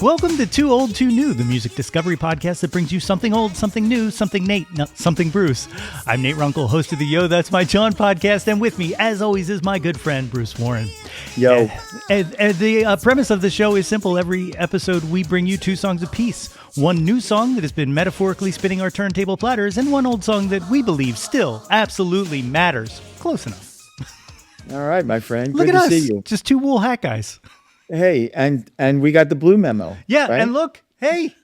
Welcome to Too Old, Too New, the music discovery podcast that brings you something old, something new, something Nate, something Bruce. I'm Nate Runkle, host of the Yo, That's My Jawn podcast, and with me, as always, is my good friend, Bruce Warren. Yo. And the premise of the show is simple. Every episode, we bring you two songs apiece. One new song that has been metaphorically spinning our turntable platters, and one old song that we believe still absolutely matters. Close enough. All right, my friend. Look Good at to us, see you. just two wool hat guys. Hey, and we got the blue memo. Yeah, right? and look, hey,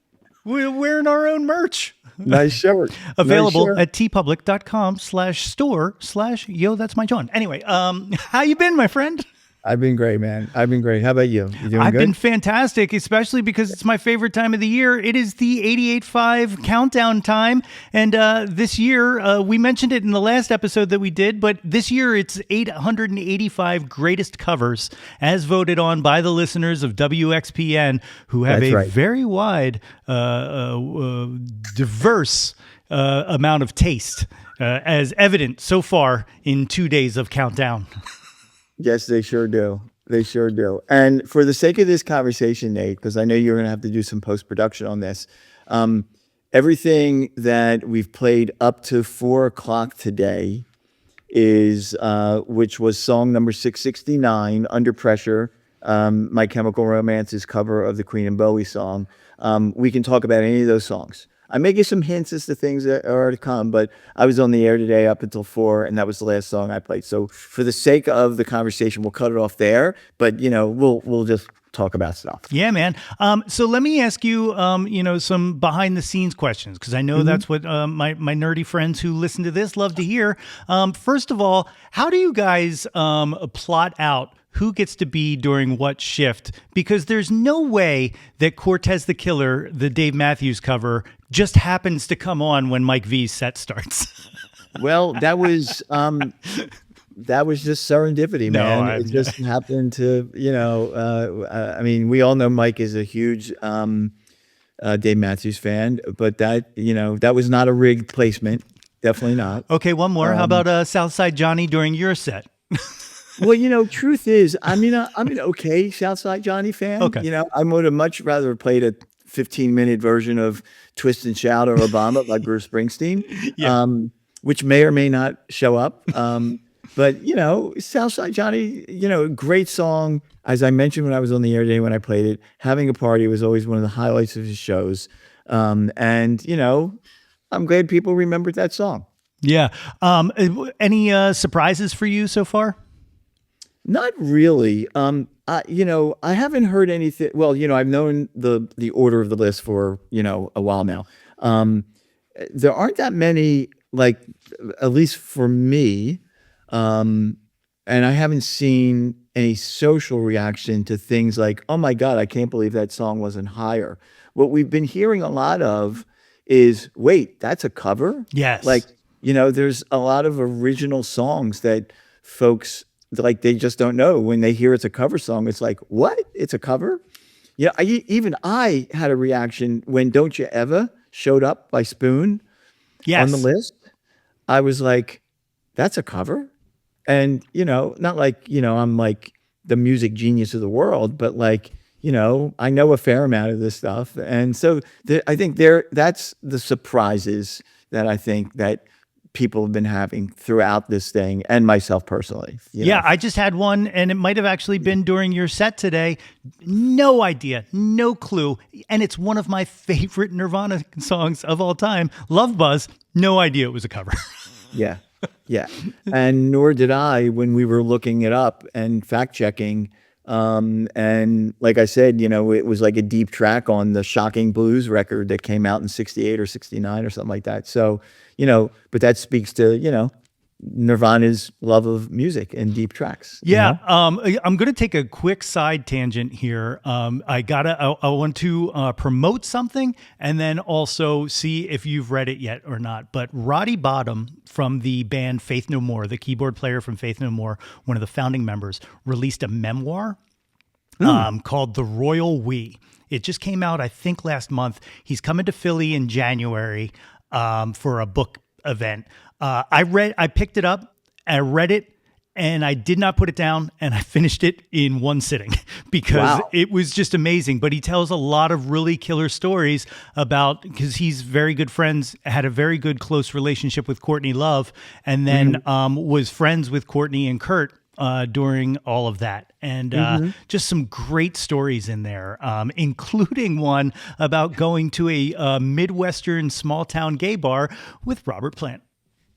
we're wearing our own merch. Nice shirt. Available Nice shirt. at tpublic.com/store/yo, that's my Jawn. Anyway, how you been, my friend? I've been great, man. I've been great. How about you? You doing I've good? been fantastic, especially because it's my favorite time of the year. It is the 88.5 countdown time. And this year, we mentioned it in the last episode that we did, but this year it's 885 greatest covers as voted on by the listeners of WXPN, who have That's a right. very wide, diverse amount of taste, as evident so far in 2 days of countdown. Yes, they sure do. They sure do. And for the sake of this conversation, Nate, because I know you're going to have to do some post-production on this, everything that we've played up to 4 o'clock today is, which was song number 669, Under Pressure, My Chemical Romance's cover of the Queen and Bowie song. We can talk about any of those songs. I may give some hints as to things that are to come, but I was on the air today up until 4, and that was the last song I played. So for the sake of the conversation, we'll cut it off there. But we'll just talk about stuff. Yeah, man. So let me ask you, some behind the scenes questions, because I know that's what my nerdy friends who listen to this love to hear. First of all, how do you guys plot out who gets to be during what shift? Because there's no way that Cortez the Killer, the Dave Matthews cover, just happens to come on when Mike V's set starts. Well, that was just serendipity, man. It just happened to, we all know Mike is a huge Dave Matthews fan, but that was not a rigged placement. Definitely not. Okay, one more. How about Southside Johnny during your set? Well, truth is, I'm an okay Southside Johnny fan. Okay. I would have much rather played a 15-minute version of Twist and Shout or Obama by Bruce Springsteen, which may or may not show up. But, Southside Johnny, great song. As I mentioned when I was on the air today when I played it, Having a Party was always one of the highlights of his shows. I'm glad people remembered that song. Yeah. Any surprises for you so far? Not really. I haven't heard anything. Well, I've known the order of the list for, a while now. There aren't that many, at least for me. And I haven't seen any social reaction to things like, oh my God, I can't believe that song wasn't higher. What we've been hearing a lot of is, wait, that's a cover? Yes. There's a lot of original songs that folks, they just don't know. When they hear it's a cover song, it's like, what? It's a cover? Yeah, I had a reaction when Don't You Ever showed up by Spoon on the list. I was like, that's a cover? And, not like, I'm like the music genius of the world, but I know a fair amount of this stuff. And so I think that's the surprises that I think that people have been having throughout this thing, and myself personally. Yeah, I just had one, and it might have actually been during your set today. No idea, no clue. And it's one of my favorite Nirvana songs of all time, Love Buzz. No idea it was a cover. Yeah. And nor did I when we were looking it up and fact checking. And like I said, it was like a deep track on the Shocking Blues record that came out in 68 or 69 or something like that. So, but that speaks to, Nirvana's love of music and deep tracks. Yeah. I'm going to take a quick side tangent here. I want to promote something and then also see if you've read it yet or not. But Roddy Bottum from the band Faith No More, the keyboard player from Faith No More, one of the founding members, released a memoir called The Royal We. It just came out, I think, last month. He's coming to Philly in January for a book event. I picked it up, I read it, and I did not put it down, and I finished it in one sitting because Wow. it was just amazing. But he tells a lot of really killer stories about, because he's very good friends, had a very good close relationship with Courtney Love, and then was friends with Courtney and Kurt during all of that. And just some great stories in there, including one about going to a Midwestern small town gay bar with Robert Plant.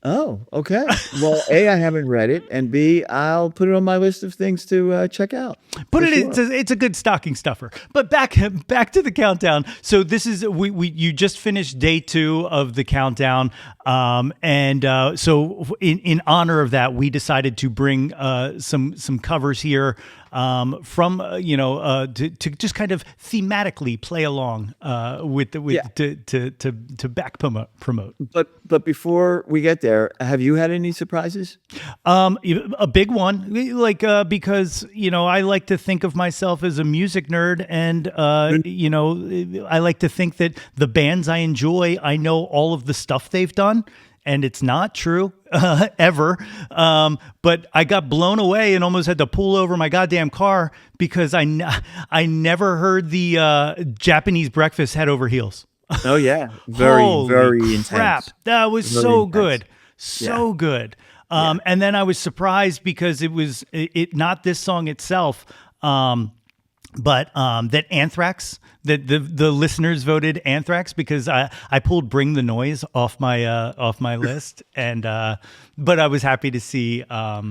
Oh, okay. Well, A, I haven't read it, and B, I'll put it on my list of things to check out. Put for it in, sure. it's a good stocking stuffer. But back to the countdown. So this is you just finished day 2 of the countdown, so in honor of that, we decided to bring some covers here from to just kind of thematically play along to back promote. But before we get there, have you had any surprises? A big one, like because I like to think of myself as a music nerd, and I like to think that the bands I enjoy, I know all of the stuff they've done. And it's not true ever. But I got blown away and almost had to pull over my goddamn car because I never heard the Japanese Breakfast Head Over Heels. Oh yeah, very Holy intense. crap. That was Very so intense. good. So good. And then I was surprised because it was not this song itself, but that Anthrax, that the listeners voted Anthrax, because I pulled Bring the Noise off my list, and but I was happy to see what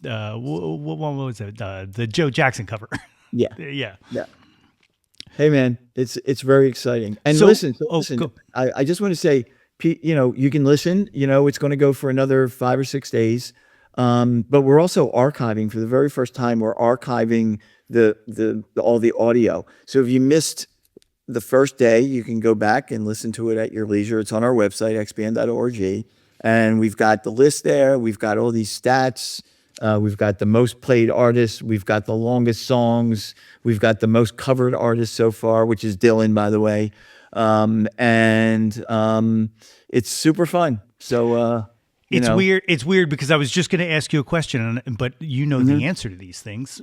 was it, the Joe Jackson cover. Yeah. Yeah. Hey man, it's very exciting. And So- listen, oh, go. I just want to say, you can listen. It's going to go for another 5 or 6 days, but we're also archiving for the very first time. We're archiving all the audio. So if you missed the first day, you can go back and listen to it at your leisure. It's on our website, xpn.org, and we've got the list there. We've got all these stats. We've got the most played artists. We've got the longest songs. We've got the most covered artists so far, which is Dylan, by the way. It's super fun. So, It's weird. It's weird because I was just going to ask you a question, but you know the answer to these things.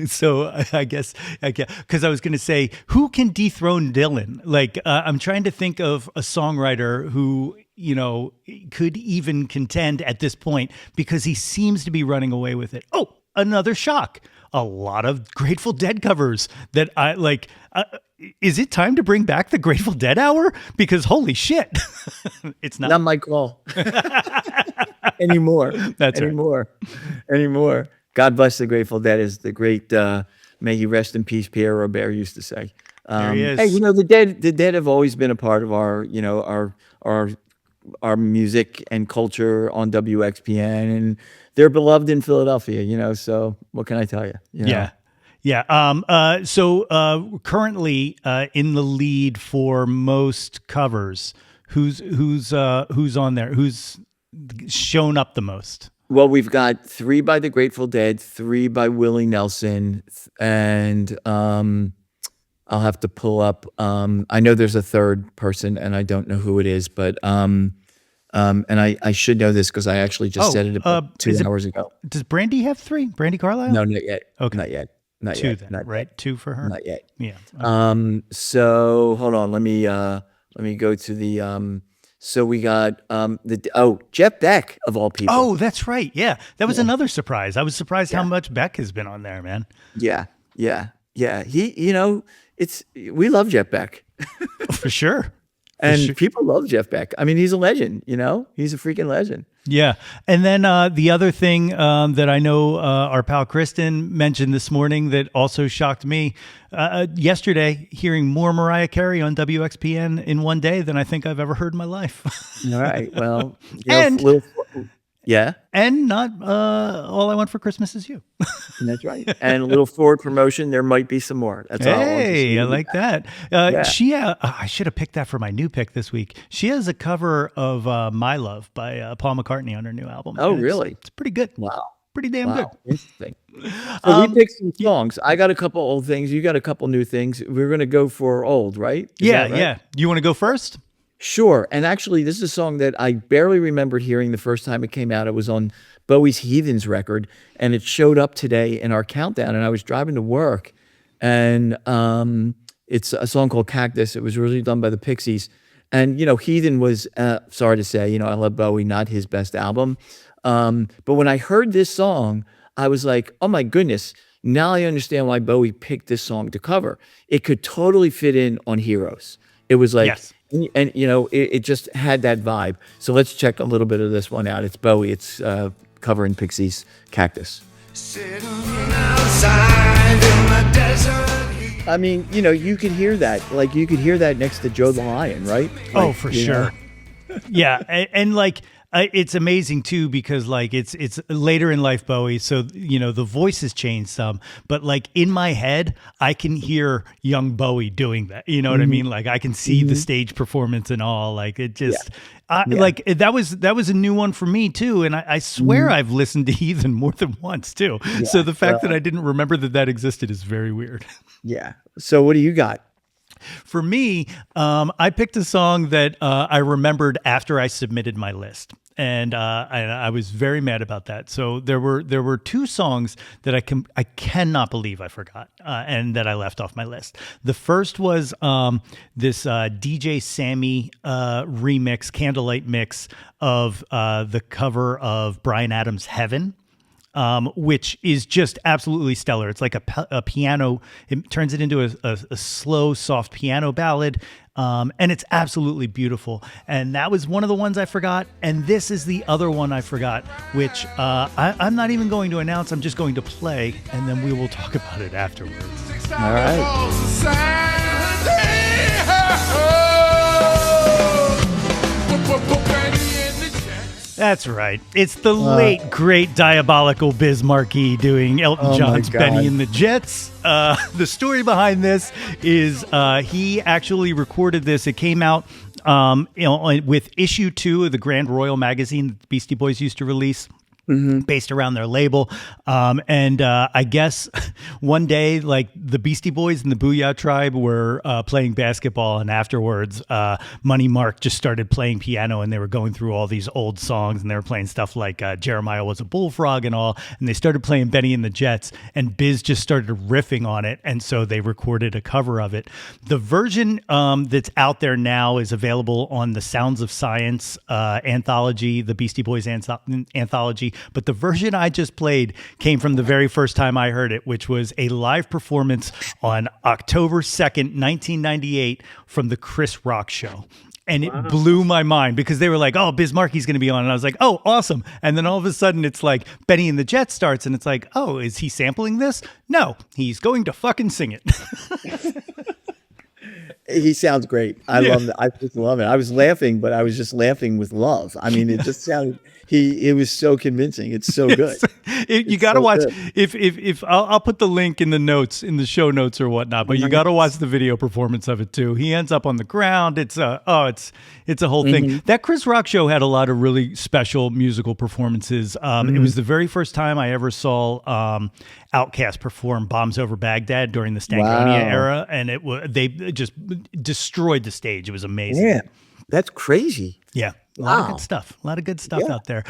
So I guess because I was going to say, who can dethrone Dylan? Like, I'm trying to think of a songwriter who could even contend at this point, because he seems to be running away with it. Oh, another shock. A lot of Grateful Dead covers that I like. Is it time to bring back the Grateful Dead hour? Because holy shit, it's not my call anymore. That's right. Anymore. God bless the Grateful Dead, is the great. May he rest in peace. Pierre Robert used to say. There he is. Hey, the Dead have always been a part of our our music and culture on WXPN, and they're beloved in Philadelphia. So what can I tell you? Yeah. Yeah. So currently in the lead for most covers, who's on there? Who's shown up the most? Well, we've got 3 by the Grateful Dead, 3 by Willie Nelson, and I'll have to pull up. I know there's a third person, and I don't know who it is, but and I should know this because I actually just said it about 2 hours ago. Does Brandy have 3? Brandy Carlisle? No, not yet. Okay. Not yet. Not 2 yet. then, Not right? yet. 2 for her. Not yet. Yeah. So hold on. Let me go to the. So we got Jeff Beck, of all people. Oh, that's right. Yeah, that was another surprise. I was surprised how much Beck has been on there, man. Yeah. He, we love Jeff Beck. For sure. And people love Jeff Beck. I mean, he's a legend, He's a freaking legend. Yeah. And then the other thing that I know our pal Kristen mentioned this morning that also shocked me, yesterday, hearing more Mariah Carey on WXPN in one day than I think I've ever heard in my life. All right. Well, And- yeah, And not All I Want for Christmas Is You. that's right. And a little forward promotion. There might be some more. That's all. Hey, I like that. Yeah. I should have picked that for my new pick this week. She has a cover of My Love by Paul McCartney on her new album. Oh, And really? It's pretty good. Wow. Pretty damn good. Interesting. So we picked some songs. I got a couple old things. You got a couple new things. We're going to go for old, right? Is Yeah, that right? yeah. You want to go first? Sure. And actually, this is a song that I barely remembered hearing the first time it came out. It was on Bowie's Heathens record, and it showed up today in our countdown. And I was driving to work, and it's a song called Cactus. It was originally done by the Pixies. And, Heathen was, sorry to say, I love Bowie, not his best album. But when I heard this song, I was like, oh my goodness, now I understand why Bowie picked this song to cover. It could totally fit in on Heroes. It was like, Yes. and it just had that vibe. So let's check a little bit of this one out. It's Bowie. It's covering Pixies' Cactus. Sitting outside in the desert. I mean, you could hear that. Like, you could hear that next to Joe the Lion, right? Oh, for sure. Yeah, and like it's amazing too because like it's later in life Bowie, so the voice has changed some, but like in my head I can hear young Bowie doing that. You know what I mean? Like I can see the stage performance and all. Like it just like that was a new one for me too, and I swear I've listened to Heathen more than once too. So the fact that I didn't remember that existed is very weird. Yeah. So what do you got? For me, I picked a song that I remembered after I submitted my list. And I was very mad about that. So there were two songs that I cannot believe I forgot and that I left off my list. The first was this DJ Sammy remix, Candlelight mix of the cover of Bryan Adams' Heaven. Which is just absolutely stellar. It's like a piano. It turns it into a slow, soft piano ballad, and it's absolutely beautiful. And that was one of the ones I forgot. And this is the other one I forgot, which I'm not even going to announce. I'm just going to play, and then we will talk about it afterwards. All right. That's right. It's the late, great, diabolical Biz Markie doing Elton John's Benny and the Jets. The story behind this is he actually recorded this. It came out with issue 2 of the Grand Royal magazine that the Beastie Boys used to release. Based around their label. And I guess one day, like the Beastie Boys and the Booyah Tribe were playing basketball, and afterwards, Money Mark just started playing piano, and they were going through all these old songs, and they were playing stuff like Jeremiah Was a Bullfrog and all, and they started playing Benny and the Jets, and Biz just started riffing on it, and so they recorded a cover of it. The version that's out there now is available on the Sounds of Science anthology, the Beastie Boys anthology. But the version I just played came from the very first time I heard it, which was a live performance on October 2nd, 1998 from the Chris Rock Show. And it blew my mind because they were like, oh, Biz Markie's going to be on. And I was like, oh, awesome. And then all of a sudden it's like Benny and the Jets starts and it's like, oh, is he sampling this? No, he's going to fucking sing it. He sounds great. I love it. I just love it. I was laughing, but I was just laughing with love. I mean, it just sounded. It was so convincing. It's so good. You got to watch. If I'll put the link in the notes, in the show notes or whatnot. But you got to watch the video performance of it too. He ends up on the ground. It's a whole thing. That Chris Rock show had a lot of really special musical performances. It was the very first time I ever saw Outkast perform "Bombs Over Baghdad" during the Stankonia era, and they just destroyed the stage. It was amazing. Yeah, that's crazy. Yeah. A lot of good stuff. A lot of good stuff out there.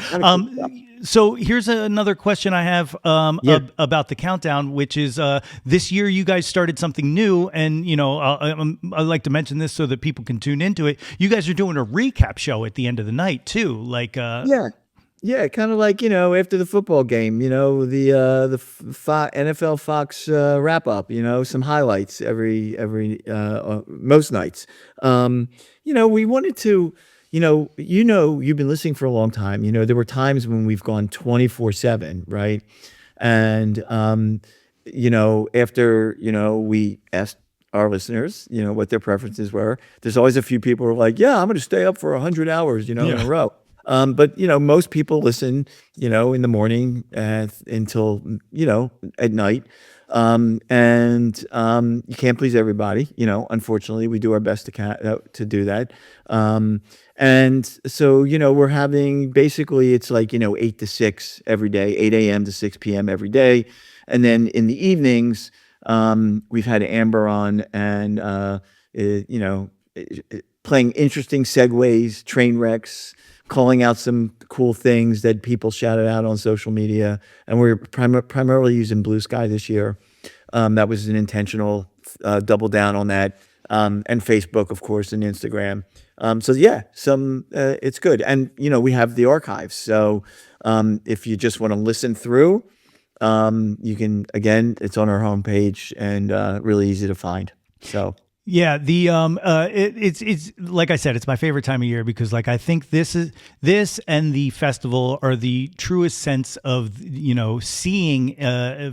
So here's another question I have about the countdown, which is this year you guys started something new, and I'd like to mention this so that people can tune into it. You guys are doing a recap show at the end of the night too, like yeah, kind of like after the football game, the NFL Fox wrap up, some highlights every most nights. We wanted to. You've been listening for a long time. There were times when we've gone 24/7, right? And, after, we asked our listeners, what their preferences were, there's always a few people who are like, yeah, I'm going to stay up for 100 hours, in a row. But, most people listen, in the morning until, at night. You can't please everybody, unfortunately we do our best to do that. And so, we're having basically it's like, 8 to 6 every day, 8 a.m. to 6 p.m. every day. And then in the evenings, we've had Amber on and, playing interesting segues, train wrecks, calling out some cool things that people shouted out on social media. And we're primarily using Blue Sky this year. That was an intentional double down on that. And Facebook, of course, and Instagram. So yeah, it's good. And, we have the archives. So if you just want to listen through, you can, again, it's on our homepage and really easy to find. So. Yeah, it's like I said, it's my favorite time of year because like I think this and the festival are the truest sense of seeing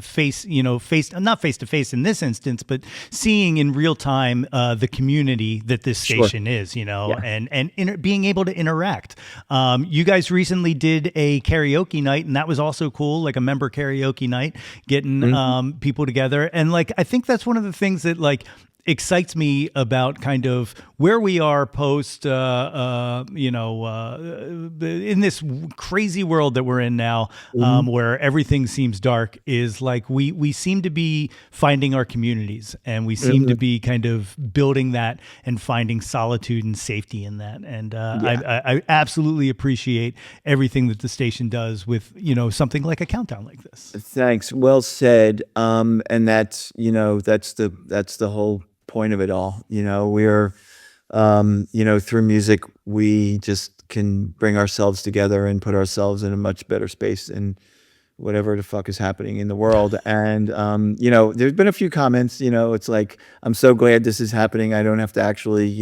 face not face to face in this instance, but seeing in real time the community that this station is, and being able to interact. You guys recently did a karaoke night, and that was also cool, like a member karaoke night, getting people together, and like I think that's one of the things that like excites me about kind of where we are post, in this crazy world that we're in now, where everything seems dark, is like we seem to be finding our communities, and we seem to be kind of building that and finding solitude and safety in that. And I absolutely appreciate everything that the station does with, something like a countdown like this. Thanks. Well said. And that's the whole point of it all. We're through music we just can bring ourselves together and put ourselves in a much better space than whatever the fuck is happening in the world. And there's been a few comments, it's like, I'm so glad this is happening. I don't have to actually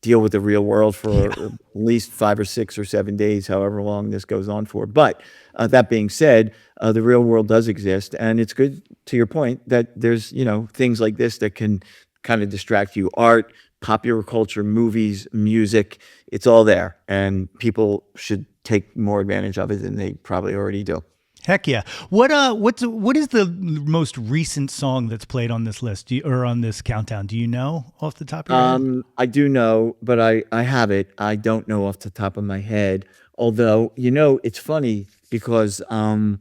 deal with the real world for at least 5 or 6 or 7 days, however long this goes on for. But that being said, the real world does exist, and it's good, to your point, that there's things like this that can kind of distract you. Art, popular culture, movies, music, it's all there, and people should take more advantage of it than they probably already do. Heck yeah. What is the most recent song that's played on this list or on this countdown? Do you know off the top of your head? I do know, but I have it. I don't know off the top of my head. Although, it's funny because I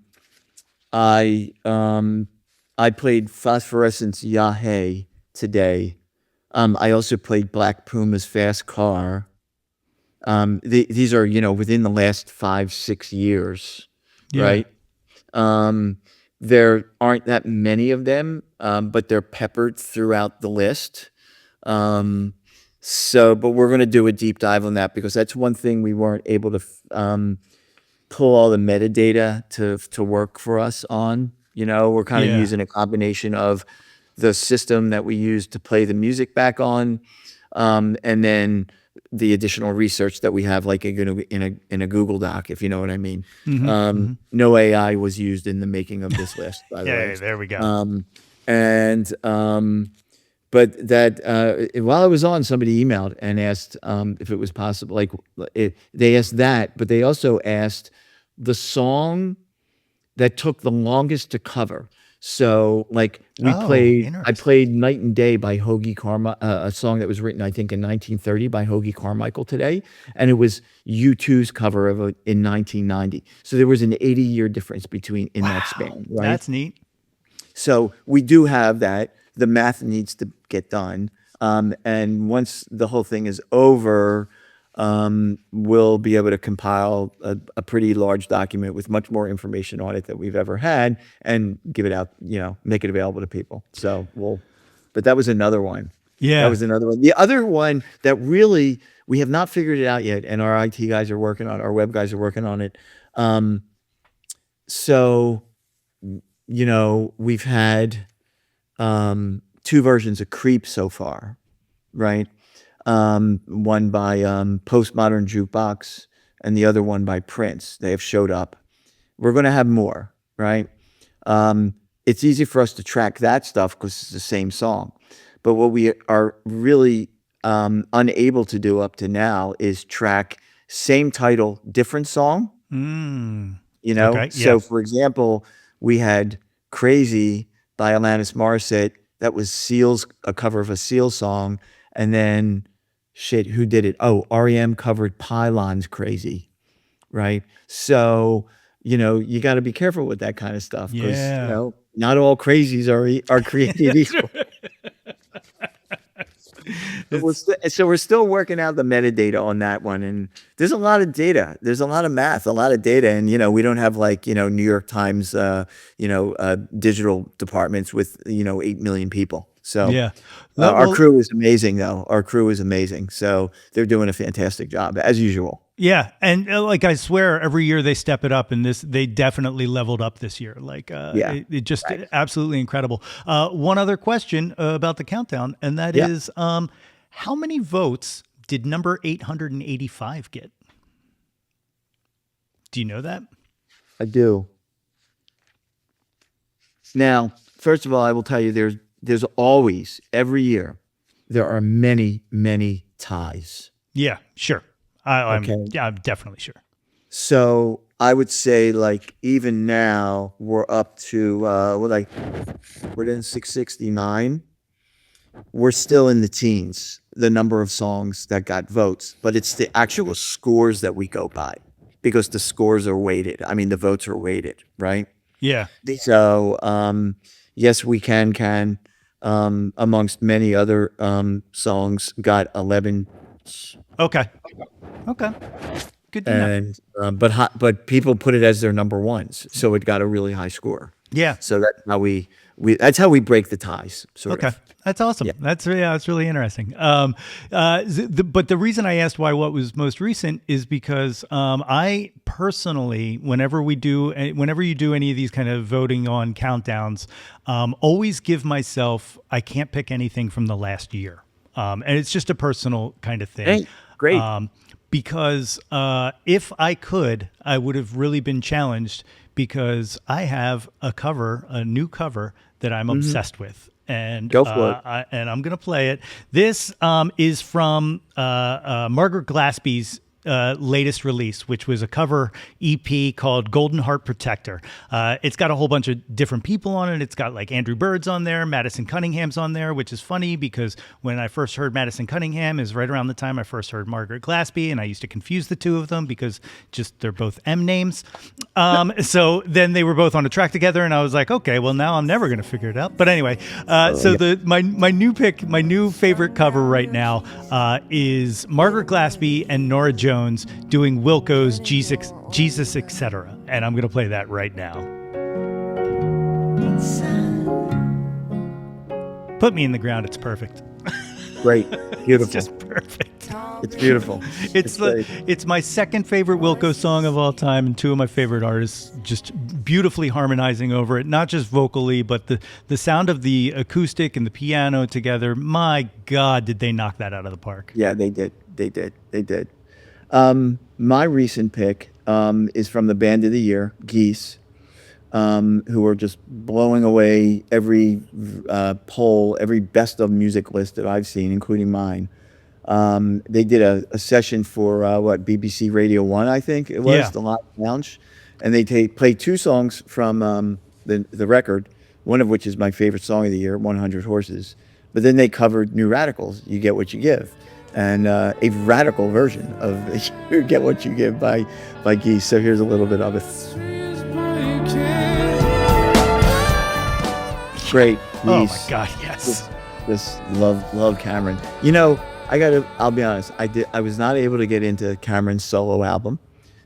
played Phosphorescence Yahe today. I also played Black Puma's Fast Car. These are, within the last 5-6 years, right? There aren't that many of them, but they're peppered throughout the list. But we're going to do a deep dive on that because that's one thing we weren't able to pull all the metadata to work for us on. We're kind of using a combination of the system that we use to play the music back on, and then the additional research that we have, like in a Google Doc, if you know what I mean. No AI was used in the making of this list, by the way. There we go. But that while I was on, somebody emailed and asked if it was possible. They asked that, but they also asked the song that took the longest to cover. So I played Night and Day by Hoagy Carmichael, a song that was written, I think, in 1930 by Hoagy Carmichael today. And it was U2's cover of it in 1990. So there was an 80-year difference in that span, right? That's neat. So we do have that. The math needs to get done. And once the whole thing is over, we'll be able to compile a pretty large document with much more information on it that we've ever had and give it out, make it available to people. So but that was another one. Yeah. That was another one. The other one that really, we have not figured it out yet, and our IT guys are working on it, our web guys are working on it. We've had 2 versions of Creep so far, right? One by Postmodern Jukebox and the other one by Prince. They have showed up. We're going to have more, right? It's easy for us to track that stuff because it's the same song. But what we are really unable to do up to now is track same title, different song. Okay, So for example, we had Crazy by Alanis Morissette. That was a cover of a Seal song. And then, who did it? Oh, REM covered Pylon's Crazy, right? So, you got to be careful with that kind of stuff because, not all crazies are created equal. So we're still working out the metadata on that one, and there's a lot of data. There's a lot of math, a lot of data, and we don't have like New York Times, digital departments with 8 million people. So Yeah. our Well, crew is amazing, though. Our crew is amazing. So they're doing a fantastic job as usual. yeah, and like I swear, every year they step it up, and they definitely leveled up this year. Like, Yeah. it just Right. absolutely incredible. One other question about the countdown, and that Yeah. is, how many votes did number 885 get? Do you know that? I do. Now, first of all, I will tell you there's always every year there are many, many ties. Yeah, sure. Okay. I'm definitely sure. So I would say like even now we're up to we're in 669. We're still in the teens, the number of songs that got votes, but it's the actual scores that we go by because the scores are weighted. I mean, the votes are weighted, right? Yeah. So, yes, we can, amongst many other songs, got 11, Okay. Okay. Good to know. and but people put it as their number ones, so it got a really high score. Yeah. So that's how we break the ties, sort Okay. of. That's awesome. Yeah. That's really interesting. But the reason I asked what was most recent is because I personally, whenever you do any of these kind of voting on countdowns, always give myself, I can't pick anything from the last year, and it's just a personal kind of thing. Hey, great. Because if I could, I would have really been challenged because I have a new cover that I'm obsessed with. And Go for it. I'm going to play it. This is from Margaret Glaspie's latest release, which was a cover EP called Golden Heart Protector. It's got a whole bunch of different people on it. It's got like Andrew Bird's on there, Madison Cunningham's on there, which is funny because when I first heard Madison Cunningham is right around the time I first heard Margaret Glaspie, and I used to confuse the two of them because just they're both M names. So then they were both on a track together, and I was like, okay, well now I'm never going to figure it out. But anyway, my new favorite cover right now is Margaret Glaspie and Nora Jones doing Wilco's Jesus, etc. And I'm going to play that right now. Put me in the ground. It's perfect. Great, beautiful. It's just perfect. It's beautiful. It's my second favorite Wilco song of all time, and two of my favorite artists just beautifully harmonizing over it, not just vocally, but the sound of the acoustic and the piano together. My God, did they knock that out of the park? Yeah, they did. My recent pick is from the band of the year, Geese, who are just blowing away every poll, every best of music list that I've seen, including mine. They did a session for BBC Radio 1, I think it was, Yeah. the Live Lounge, and they played two songs from the record, one of which is my favorite song of the year, 100 Horses. But then they covered New Radicals, You Get What You Give, and a radical version of You Get What You Give by Geese. So here's a little bit of it. Great. Geese. Oh my God, yes. Just love Cameron. I'll be honest, I was not able to get into Cameron's solo album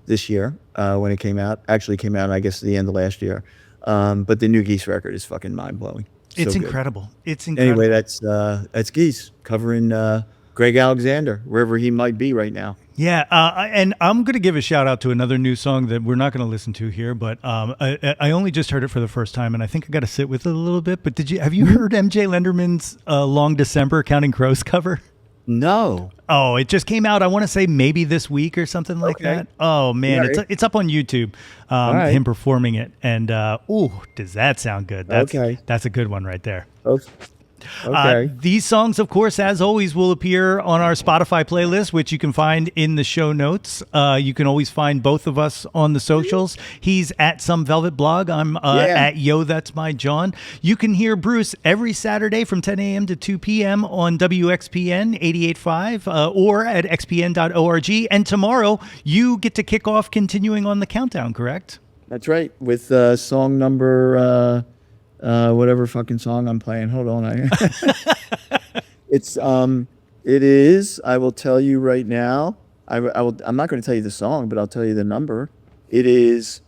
this year when it came out. Actually came out, I guess, at the end of last year. But the new Geese record is fucking mind-blowing. It's So good. incredible. It's incredible. Anyway, that's Geese covering Greg Alexander, wherever he might be right now. Yeah, and I'm going to give a shout out to another new song that we're not going to listen to here, but I only just heard it for the first time, and I think I got to sit with it a little bit. But have you heard MJ Lenderman's "Long December" Counting Crows cover? No. Oh, it just came out. I want to say maybe this week or something like Okay. that. Oh man, All right. it's up on YouTube. right. Him performing it, and does that sound good? Okay. That's a good one right there. Okay. These songs, of course, as always, will appear on our Spotify playlist, which you can find in the show notes. You can always find both of us on the socials. He's at Some Velvet Blog. I'm at Yo, That's My Jawn. You can hear Bruce every Saturday from 10 a.m. to 2 p.m. on WXPN 88.5 or at xpn.org. And tomorrow, you get to kick off continuing on the countdown, correct? That's right. With song number... whatever fucking song I'm playing. Hold on. It's It is. I will tell you right now. I'm not going to tell you the song, but I'll tell you the number. It is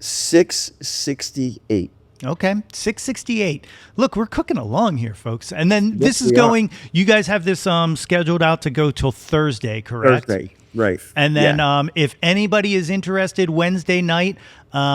668. Okay, 668. Look, we're cooking along here, folks. And then Yes, this is we are. going, you guys have this scheduled out to go till Thursday, correct? Thursday. Right. And then Yeah. if anybody is interested, Wednesday night,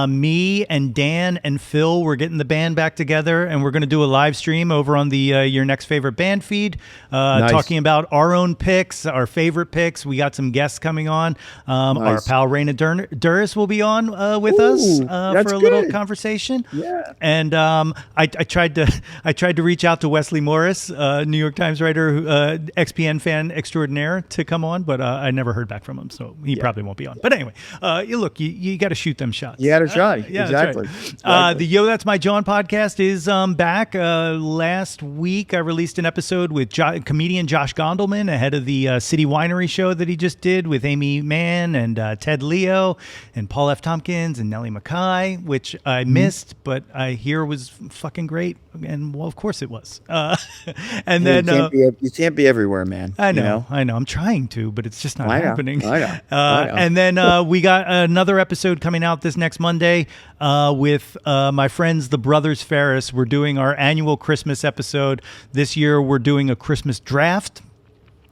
me and Dan and Phil, we're getting the band back together, and we're going to do a live stream over on the Your Next Favorite Band feed, talking about our own picks, our favorite picks. We got some guests coming on. Our Nice. pal Raina Duris will be on with us Ooh, for that's a little good. conversation. Yeah. And I tried to reach out to Wesley Morris, New York Times writer, XPN fan extraordinaire, to come on, but I never heard back from him, so he probably won't be on. But anyway, you got to shoot them shots. You had a shot. Yeah, Exactly. that's right. The Yo, That's My Jawn podcast is back. Last week, I released an episode with comedian Josh Gondelman ahead of the City Winery show that he just did with Amy Mann and Ted Leo and Paul F. Tompkins and Nellie Mackay, which I missed, but I hear was fucking great. And, well, of course it was. And then... you can't be everywhere, man. I know, you know? I know. I'm trying to, but it's just not I know, happening. I know, I know. And then we got another episode coming out this next Monday with my friends, the Brothers Ferris. We're doing our annual Christmas episode. This year, we're doing a Christmas draft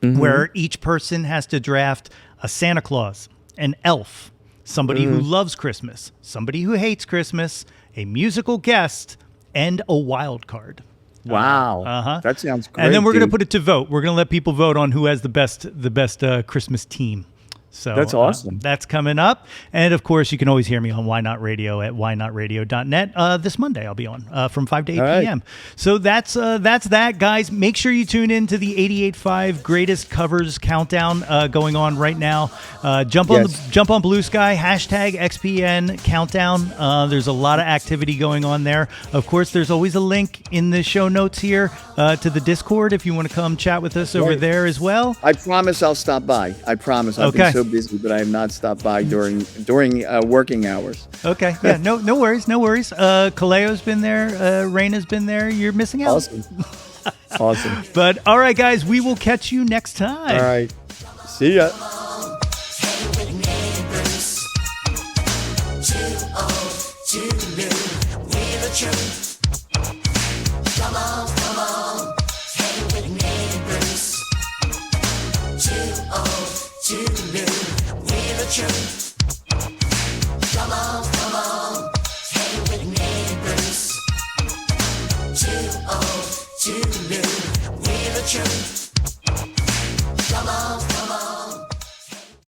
where each person has to draft a Santa Claus, an elf, somebody who loves Christmas, somebody who hates Christmas, a musical guest, and a wild card. Wow. That sounds great. And then we're going to dude. put it to vote. We're going to let people vote on who has the best Christmas team. So That's awesome. That's coming up. And of course, you can always hear me on Why Not Radio at whynotradio.net. This Monday, I'll be on from 5 to 8 right. p.m. So that's that, guys. Make sure you tune in to the 88.5 greatest covers countdown going on right now. Jump on Blue Sky, hashtag XPN countdown. There's a lot of activity going on there. Of course, there's always a link in the show notes here to the Discord if you want to come chat with us over there as well. I promise I'll stop by. I promise. I've been so busy, but I have not stopped by during working hours. Okay. Yeah. No worries. No worries. Kaleo's been there. Raina's been there. You're missing out. Awesome. But all right, guys, we will catch you next time. All right. See ya. Come on, hey with me, Bruce. Too old, too new, we're the truth.